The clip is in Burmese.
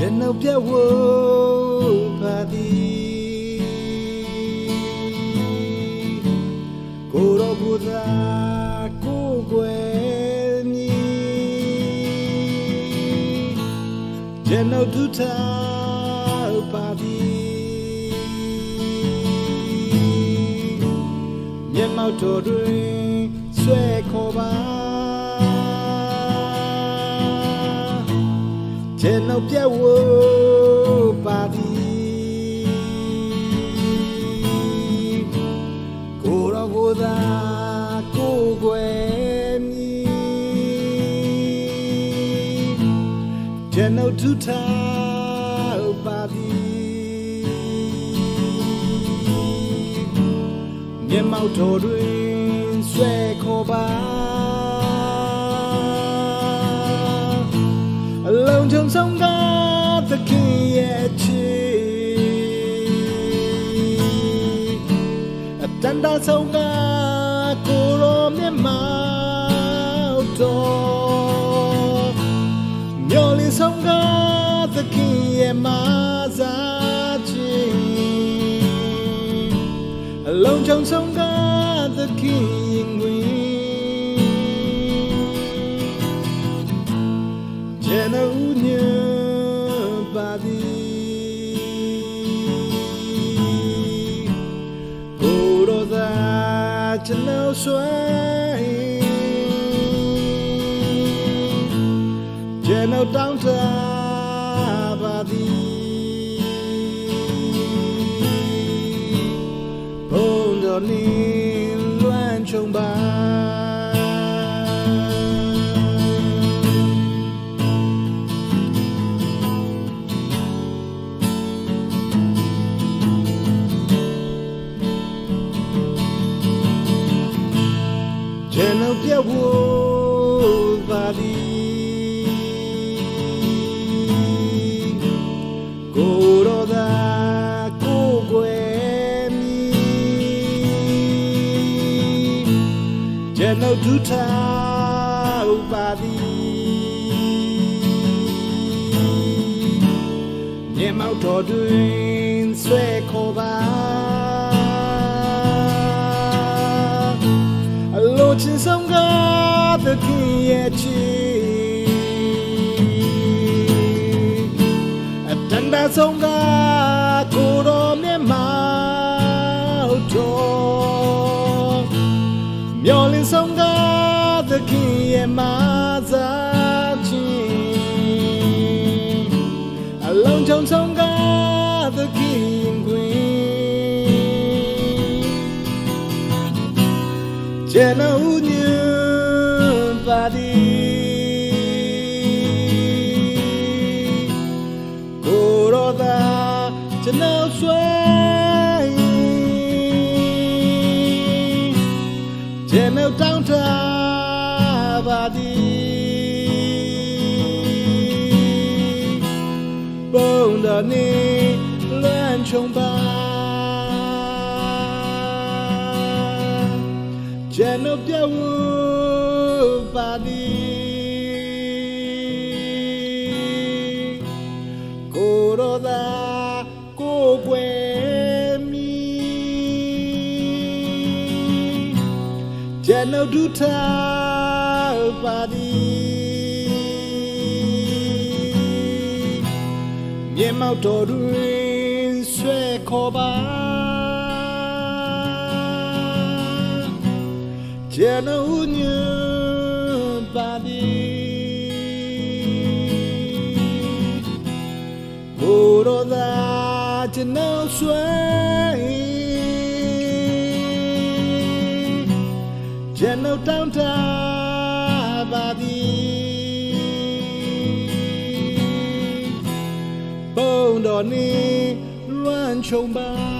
ကျွန်ုပ်ပြတ်ဝပါသည်ကိုယ်တော်ကိုယ်သာကိုယ်ွယ်မည်ကျွန်ုပ်ဒုထားပါသည်မျက်မှောက်တော်တွင်ဆွဲခေါ်ပါကျွန်ုပ်ပြတ်ဝပါသည်ကိုယ်တော်ကိုယ်သာကိုယ်ွယ်မည်ကျွန်ုပ်ဒုထားပါသည်မျက်မှောက်တော်တွင်ဆွဲခေါ်ပါအလုံးစုံဆုံးကသခင်ရဲ့ချစ်အတန်တာဆုံးကကိုယ်တော်မျက်မှောက်တော်မျော်လင့်ဆုံးကသခင်ရဲ့မဆာခြင်းအလုံးစုံဆုံးကသခင်ဝင်ကျွန်ုပ်ညပါသည်ကိုယ်တော်သာကျွန်ုပ်ဆွဲကျွန်ုပ်တောင်းတပါသည်ဘုံတော်နှင့်လွှမ်းခြုံပါကျွန်ုပ်ပြတ်ဝပါသည်ကိုယ်တော်သာကိုယ်ွယ်မည်ကျွန်ုပ်ဒုထားပါသည်မျက်မှောက်တော်တွင်ဆွဲခေါ်ပါလိုချင်ဆုံးကသခင်ရဲ့ချစ်အတန်တာဆုံးကကိုယ်တော်မျက်မှောက်တော်မျော်လင့်ဆုံးကသခင်ရဲ့မဆာခြင်းအလုံးစုံဆုံးကသခင်ခွင်ကျွန်ုပ်ညပါသည်ကိုယ်တော်သာကျွန်ုပ်ဆွဲကျွန်ုပ်တောင်းတပါသည်ဘုံတော်နှင့်လွှမ်းခြုံပါကျွန်ုပ်ပြတ်ဝပါသည်ကိုယ်တော်သာကိုယ်ွယ်မည်ကျွန်ုပ်ဒုထားပါသည်မျက်မှောက်တော်တွင်ဆွဲခေါ်ပါကျွန်ုပ်ညပါသည်ကိုယ်တော်သာကျွန်ုပ်ဆွဲကျွန်ုပ်တောင်းတပါသည်ဘုံတော်နှင့်လွှမ်းခြုံပါ